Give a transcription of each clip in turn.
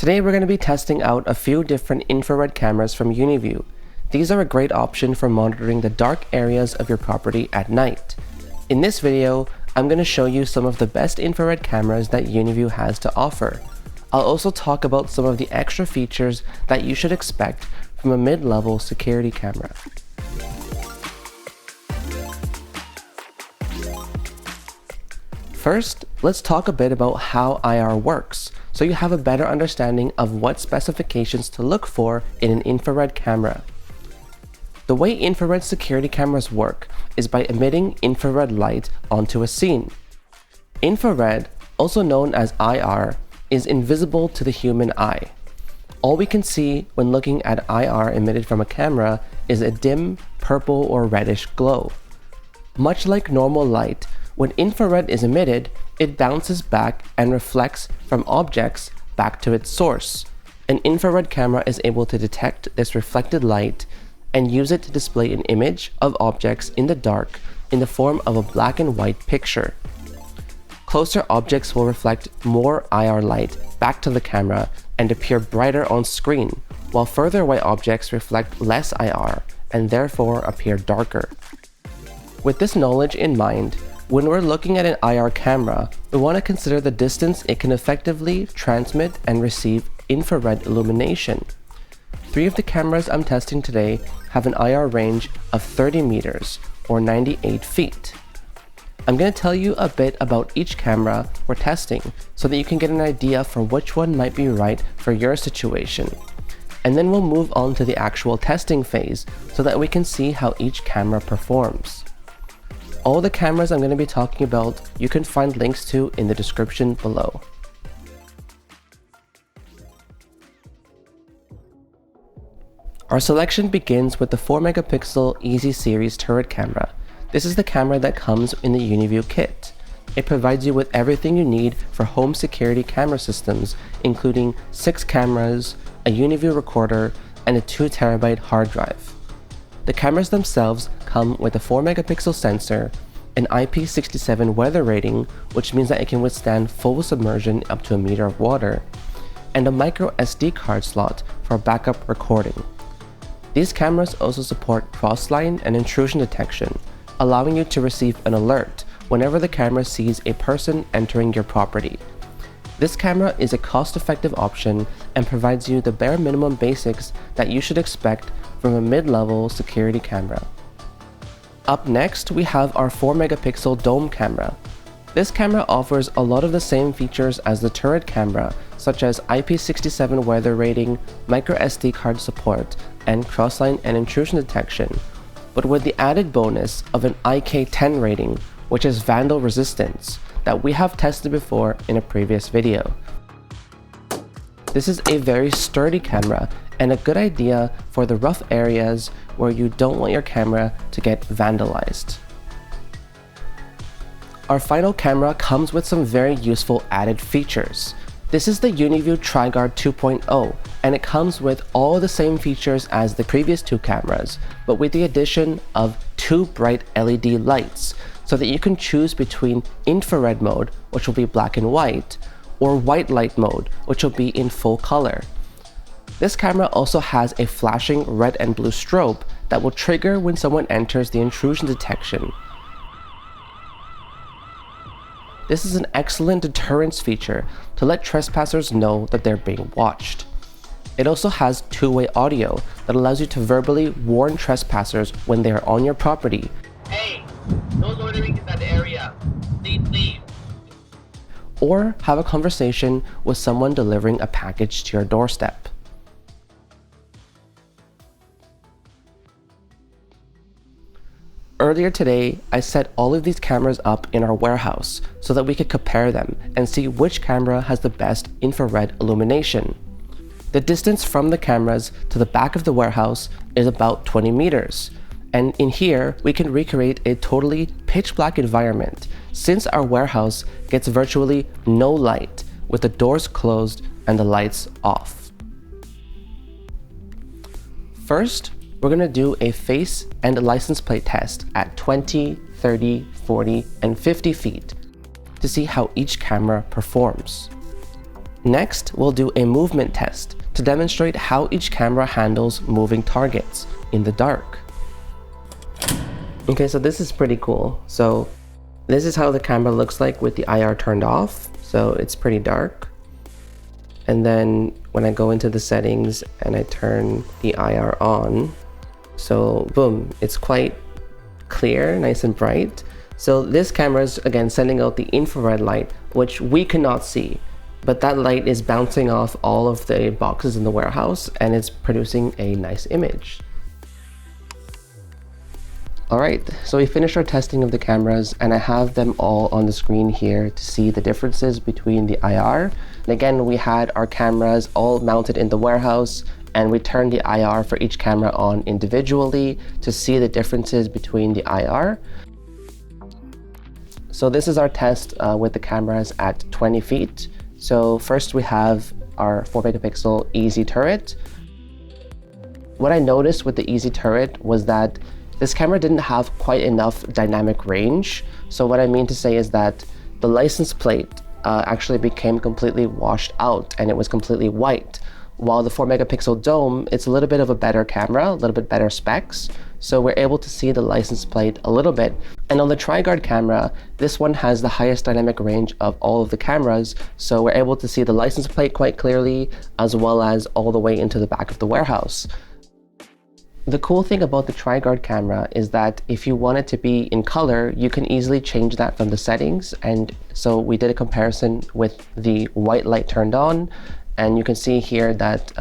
Today we're going to be testing out a few different infrared cameras from Uniview. These are a great option for monitoring the dark areas of your property at night. In this video, I'm going to show you some of the best infrared cameras that Uniview has to offer. I'll also talk about some of the extra features that you should expect from a mid-level security camera. First, let's talk a bit about how IR works, so you have a better understanding of what specifications to look for in an infrared camera. The way infrared security cameras work is by emitting infrared light onto a scene. Infrared, also known as IR, is invisible to the human eye. All we can see when looking at IR emitted from a camera is a dim purple or reddish glow. Much like normal light, when infrared is emitted, it bounces back and reflects from objects back to its source. An infrared camera is able to detect this reflected light and use it to display an image of objects in the dark in the form of a black and white picture. Closer objects will reflect more IR light back to the camera and appear brighter on screen, while further away objects reflect less IR and therefore appear darker. With this knowledge in mind, when we're looking at an IR camera, we want to consider the distance it can effectively transmit and receive infrared illumination. 3 of the cameras I'm testing today have an IR range of 30 meters or 98 feet. I'm going to tell you a bit about each camera we're testing so that you can get an idea for which one might be right for your situation. And then we'll move on to the actual testing phase so that we can see how each camera performs. All the cameras I'm going to be talking about you can find links to in the description below. Our selection begins with the 4-megapixel Easy Series turret camera. This is the camera that comes in the Uniview kit. It provides you with everything you need for home security camera systems, including 6 cameras, a Uniview recorder, and a 2TB hard drive. The cameras themselves come with a 4-megapixel sensor, an IP67 weather rating, which means that it can withstand full submersion up to a meter of water, and a micro SD card slot for backup recording. These cameras also support crossline and intrusion detection, allowing you to receive an alert whenever the camera sees a person entering your property. This camera is a cost-effective option and provides you the bare minimum basics that you should expect from a mid-level security camera. Up next, we have our 4-megapixel dome camera. This camera offers a lot of the same features as the turret camera, such as IP67 weather rating, micro SD card support, and crossline and intrusion detection, but with the added bonus of an IK10 rating, which is vandal resistance, that we have tested before in a previous video. This is a very sturdy camera and a good idea for the rough areas where you don't want your camera to get vandalized. Our final camera comes with some very useful added features. This is the Uniview TriGuard 2.0, and it comes with all the same features as the previous 2 cameras, but with the addition of 2 bright LED lights, so that you can choose between infrared mode, which will be black and white, or white light mode, which will be in full color. This camera also has a flashing red and blue strobe that will trigger when someone enters the intrusion detection. This is an excellent deterrence feature to let trespassers know that they're being watched. It also has 2-way audio that allows you to verbally warn trespassers when they are on your property. Hey, no loitering in that area. Please leave. Or have a conversation with someone delivering a package to your doorstep. Earlier today, I set all of these cameras up in our warehouse so that we could compare them and see which camera has the best infrared illumination. The distance from the cameras to the back of the warehouse is about 20 meters. And in here, we can recreate a totally pitch black environment since our warehouse gets virtually no light with the doors closed and the lights off. First, we're going to do a face and license plate test at 20, 30, 40, and 50 feet to see how each camera performs. Next, we'll do a movement test to demonstrate how each camera handles moving targets in the dark. Okay, so this is pretty cool. So this is how the camera looks like with the IR turned off. So it's pretty dark. And then when I go into the settings and I turn the IR on, so boom, it's quite clear, nice and bright. So this camera is again sending out the infrared light, which we cannot see, but that light is bouncing off all of the boxes in the warehouse and it's producing a nice image. Alright, so we finished our testing of the cameras and I have them all on the screen here to see the differences between the IR. And again, we had our cameras all mounted in the warehouse and we turned the IR for each camera on individually to see the differences between the IR. So this is our test with the cameras at 20 feet. So first we have our 4 megapixel easy turret. What I noticed with the easy turret was that this camera didn't have quite enough dynamic range. So what I mean to say is that the license plate actually became completely washed out and it was completely white. While the 4 megapixel dome, it's a little bit of a better camera, a little bit better specs. So we're able to see the license plate a little bit. And on the tri-guard camera, this one has the highest dynamic range of all of the cameras. So we're able to see the license plate quite clearly, as well as all the way into the back of the warehouse. The cool thing about the tri-guard camera is that if you want it to be in color, you can easily change that from the settings. And so we did a comparison with the white light turned on, and you can see here that,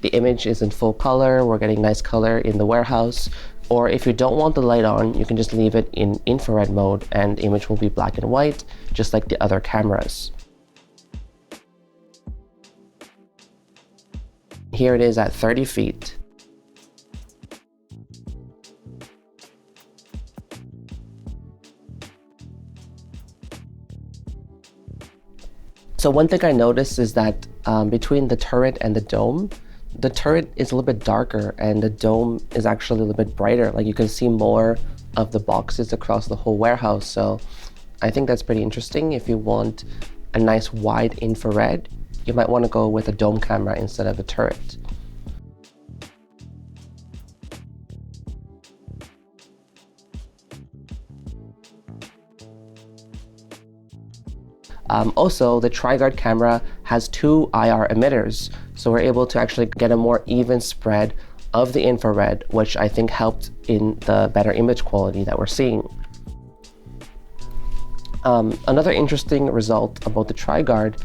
the image is in full color. We're getting nice color in the warehouse. Or if you don't want the light on, you can just leave it in infrared mode and the image will be black and white, just like the other cameras. Here it is at 30 feet. So one thing I noticed is that between the turret and the dome is a little bit darker and the dome is actually a little bit brighter. Like you can see more of the boxes across the whole warehouse. So I think that's pretty interesting. If you want a nice wide infrared, you might want to go with a dome camera instead of a turret. Also, the tri-guard camera has 2 IR emitters, so we're able to actually get a more even spread of the infrared, which I think helped in the better image quality that we're seeing. Another interesting result about the tri-guard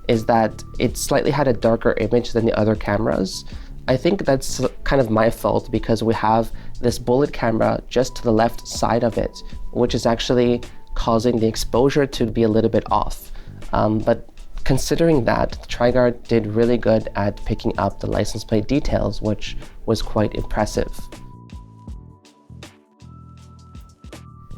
is that it slightly had a darker image than the other cameras. I think that's kind of my fault because we have this bullet camera just to the left side of it, which is actually causing the exposure to be a little bit off. But considering that, the tri-guard did really good at picking up the license plate details, which was quite impressive.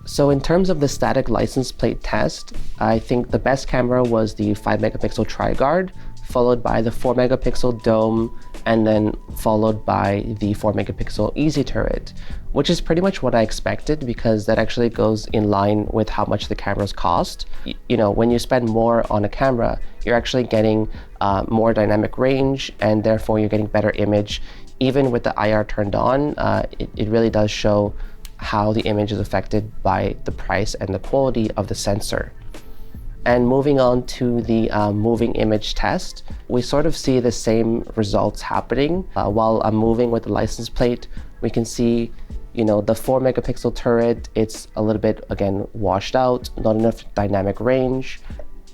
So in terms of the static license plate test, I think the best camera was the 5 megapixel tri-guard, followed by the 4 megapixel dome, and then followed by the 4 megapixel easy turret, which is pretty much what I expected because that actually goes in line with how much the cameras cost. When you spend more on a camera, you're actually getting more dynamic range and therefore you're getting better image. Even with the IR turned on, it really does show how the image is affected by the price and the quality of the sensor. And moving on to the moving image test, we sort of see the same results happening. While I'm moving with the license plate, we can see, the 4 megapixel turret, it's a little bit, again, washed out, not enough dynamic range.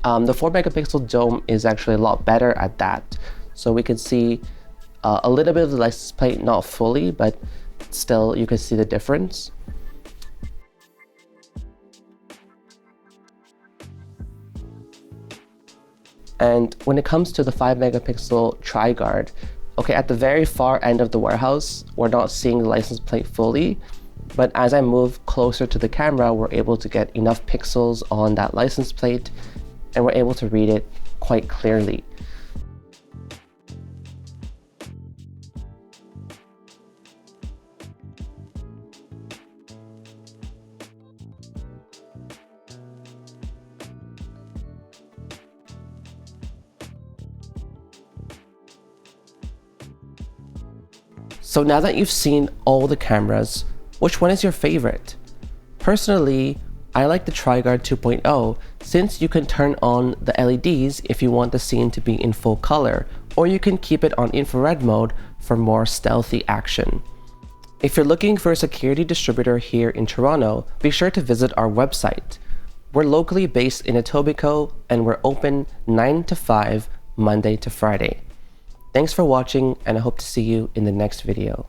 The 4 megapixel dome is actually a lot better at that. So we can see a little bit of the license plate, not fully, but still you can see the difference. And when it comes to the 5 megapixel tri-guard, okay, at the very far end of the warehouse, we're not seeing the license plate fully, but as I move closer to the camera, we're able to get enough pixels on that license plate, and we're able to read it quite clearly. So now that you've seen all the cameras, which one is your favorite? Personally, I like the TriGuard 2.0 since you can turn on the LEDs if you want the scene to be in full color, or you can keep it on infrared mode for more stealthy action. If you're looking for a security distributor here in Toronto, be sure to visit our website. We're locally based in Etobicoke and we're open 9 to 5 Monday to Friday. Thanks for watching and I hope to see you in the next video.